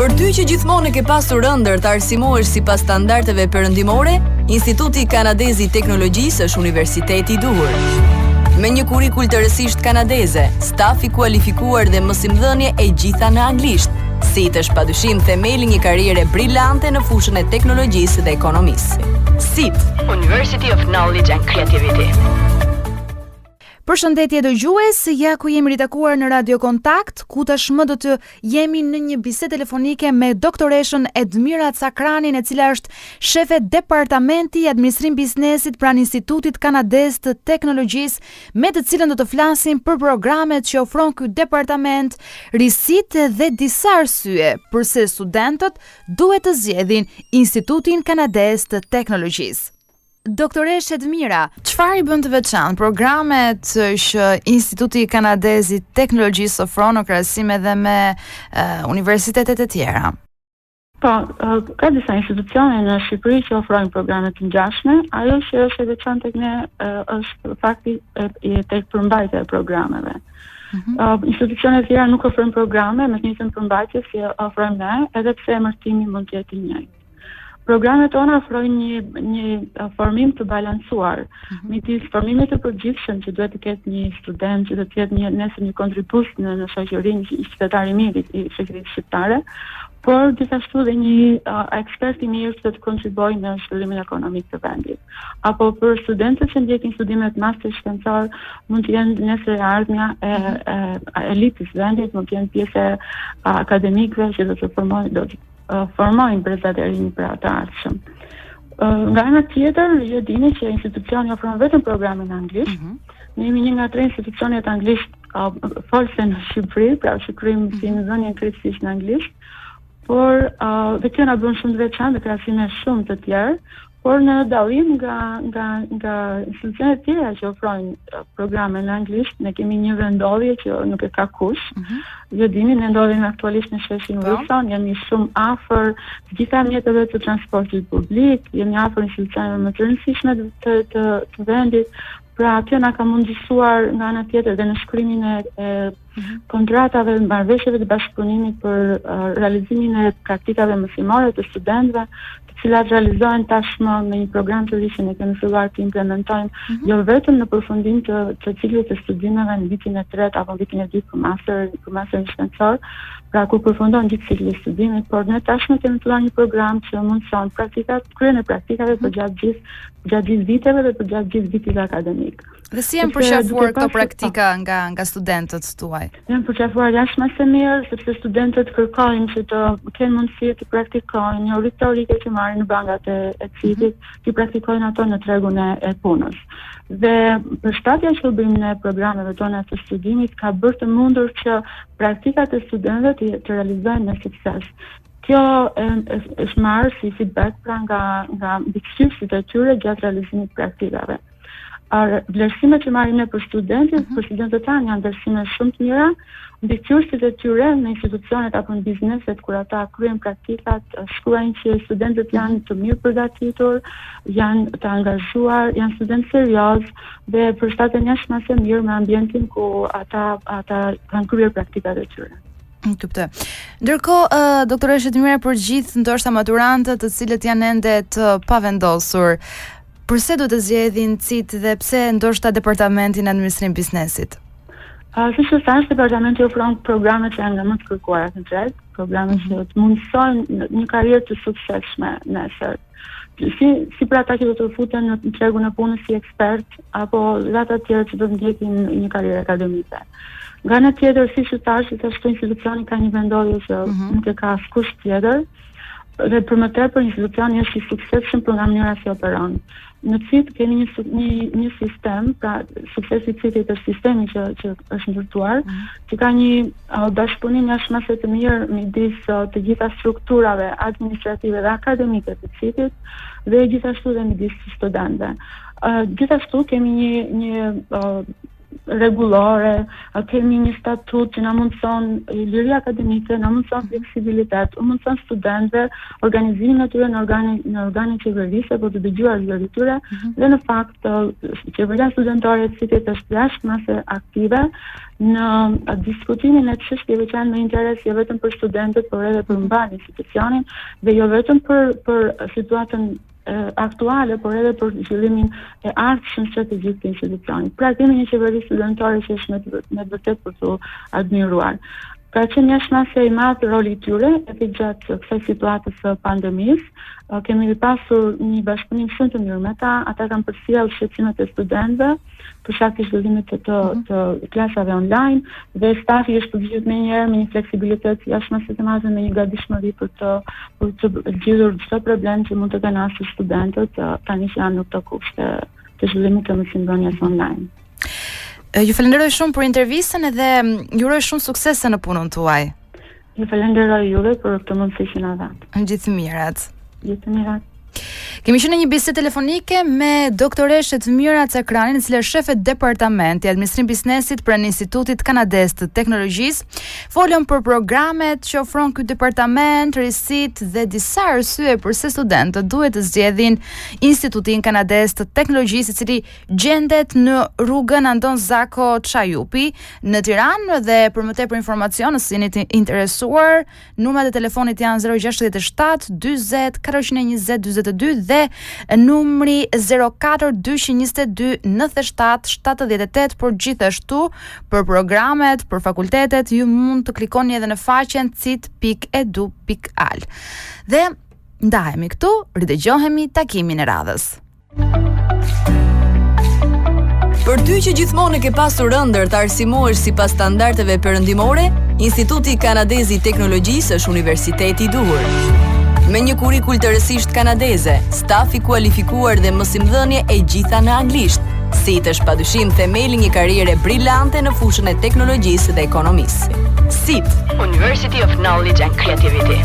Për ty që gjithmonë e ke pasur ëndër të arsimohesh sipas standardeve perëndimore, Instituti Kanadez i Teknologjisë është universiteti i duhur. Me një kurrikull të rësisht kanadeze, staf i kualifikuar dhe mësimdhënie e gjitha në anglisht, SIT është padyshim themeli një karriere brillante në fushën e teknologjisë dhe ekonomisë. SIT, University of Knowledge and Creativity. Përshëndetje dëgjues, ja ku jemi ritakuar në Radio Kontakt, ku tashmë do të jemi në një bisedë telefonike me doktoreshën Edmira Cakranin, e cila është shefe departamenti i administrim biznesit pranë Institutit Kanadez të Teknologjisë, me të cilën do të flasim për programet që ofron ky departament, risitë dhe disa arsye pse studentët duhet të zgjedhin Institutin Kanadez të Teknologjisë. Doktoresh Edmira, çfarë i bën të veçantë programet që Instituti Kanadez i Teknologjisë ofron në krahasim edhe me universitetet e tjera? Po, ka disa institucione në Shqipëri që ofrojnë programe të ngjashme. Ajo që është e veçantë tek ne është fakti tek përmbajtja e programeve. Institucionet tjera nuk ofrojnë programe me të njëjtën përmbajtje si ofrojmë ne, edhe pse emërtimi mund të jetë i njëjtë. Programet tona ofrojnë një formim të balancuar midis formimit të përgjithshëm që duhet të ketë një student që do të jetë nesër një kontribus në shoqërinë, një qytetar i mirë i shoqërisë shqiptare, por gjithashtu dhe një ekspert i mirë që do të kontribojë në zhvillimin ekonomik të vendit. Apo për studentët që ndjekin studimet master shkencor, mund të jenë nesër e ardhmja e elitës vendit, mund të jenë pjesë akademikëve që do të formojnë brezat e rinj për ata ardhshëm. Nga ana tjetër, ju dini që institucioni ofron vetëm programe në anglisht. Ne jemi një nga 3 institucionet anglisht folse në Shqipëri, pra që kryejmë mësimdhënien krejtësisht në anglisht, por dhe kjo na bën shumë të veçantë në krahasim me shumë të tjerë, por në dallim nga institucionet tjera që ofrojnë programe në anglisht, ne kemi një vendodhje që nuk e ka kush. Ju dini, ne ndodhemi aktualisht në sheshin Wilson, jemi shumë afër të gjitha mjeteve të transportit publik, jemi afër institucioneve më të rëndësishme të vendit. Pra, kjo na ka mundësuar nga ana tjetër dhe në shkrimin e kontratave, marrëveshjeve të bashkëpunimit për realizimin e praktikave mësimore të studentëve, të cilat realizohen tashmë me një program të ri që ne kemi filluar të implementojmë, jo vetëm në përfundim të ciklit të studimeve në vitin e 3 apo vitin e 2 për masterin shkencor, pra kur përfundon gjithë cikli i studimit, por ne tashmë kemi filluar një program që mundson kryen e praktikave për gjatë gjithë viteve dhe për gjatë gjithë vitit akademik. Dhe si janë përqafuar këto praktika nga studentët tuaj? Janë përqafuar jashtëm se mirë, sepse studentët kërkojnë që të kenë mundësi të praktikojnë një orë teorike që marrin në bankat e CIT-it, të praktikojnë ato në tregun e punës. Dhe përshtatja që bëjmë në programeve tona të studimit ka bërë të mundur që praktikat e studentëve të realizohen me sukses. Kjo është marrë si feedback pra nga mbikëqyrësit e tyre gjatë realizimit të praktikave. Vlerësimet që marrim ne për studentët tanë janë vlerësime shumë të mira. Mbikëqyrësit e tyre në institucionet apo në bizneset kur ata kryejnë praktikat, shkruajnë që studentët janë të mirë përgatitur, janë të angazhuar, janë studentë serioz dhe përshtaten jashtëm se mirë me ambientin ku ata kanë kryer praktikat e tyre. Kuptoj. Ndërkohë, doktoresh Edmira, për gjithë ndoshta maturantët të cilët janë ende të pavendosur, përse do të zgjedhin CIT dhe pse ndoshta departamentin administrim biznesit? Siç e thash, departamenti ofron programe që janë nga më të kërkuarat në treg, programe që të mundsojnë një karrierë të suksesshme nesër. Si për ata që do të futen në tregun e punës si ekspert apo ata të tjerë që do të ndjekin një karrierë akademike. Nga ana tjetër, siç e thash, institucioni ka një vendodhje që nuk e ka askush tjetër, dhe për më tepër institucioni është i suksesshëm për nga mënyra si operon. Në CIT kemi një sistem, pra suksesi i CIT-it është sistemi që është ndërtuar, që ka një bashkëpunim jashtëmase të mirë midis të gjitha strukturave administrative dhe akademike të CIT-it dhe gjithashtu dhe midis studentëve. Gjithashtu kemi një rregullore, kemi një statut që na mundson liri akademike, na mundson fleksibilitet, mundson studentëve organizimin e tyre në organe qeverisë për të dëgjuar zërin e tyre dhe në fakt qeveria studentore është jashtëmase aktive në diskutimin e çështjeve që janë me interes jo vetëm për studentët, por edhe për mbarë institucionin dhe jo vetëm për situatën aktuale, por edhe për zhvillimin e ardhshëm strategjik të institucionit. Pra kemi një qeveri studentore që është me vërtet për të admiruar. Ka qenë jashtëmase i madh roli i tyre edhe gjatë kësaj situatës së pandemisë. Kemi pasur një bashkëpunim shumë të mirë me ta, ata kanë përcjellë shqetësimet e studentëve për shkak të zhvillimit të klasave online dhe stafi është përgjigjur me një fleksibilitet jashtëmase të madhe me një gatishmëri për të zgjidhur çdo problem që mund të kenë studentët tani që janë në këto kushte të zhvillimit të mësimdhënies online. Ju falenderoj shumë për intervistën edhe ju uroj shumë suksese në punën tuaj. Ju falenderoj juve për këtë mundësi që na dhat. Gjithë mirat. Gjithë mirat. Kemi qenë në një bisedë telefonike me doktoreshe Edmira Cakrani, e cila është shefe departamenti administrim biznesit pranë Institutit Kanadez të Teknologjisë. Folëm për programet që ofron ky departament, rrisit dhe disa arsye pse studentët duhet të zgjedhin Institutin Kanadez të Teknologjisë, i cili gjendet në rrugën Andon Zako Çajupi në Tiranë. Dhe për më tepër informacion, nëse jeni të interesuar, numrat e telefonit janë 067 40 420 42 dhe numri 04 222 97 78, por gjithashtu për programet, për fakultetet, ju mund të klikoni edhe në faqen cit.edu.al. Dhe ndahemi këtu, ridëgjohemi takimin e radhës. Për ty që gjithmonë ke pasur ëndër të arsimohesh sipas standardeve perëndimore, Instituti Kanadez i Teknologjisë është universiteti i duhur. Me një kurrikull të rësisht kanadeze, staf i kualifikuar dhe mësimdhënie e gjitha në anglisht, CIT është padyshim themeli një karriere brillante në fushën e teknologjisë dhe ekonomisë. CIT, University of Knowledge and Creativity.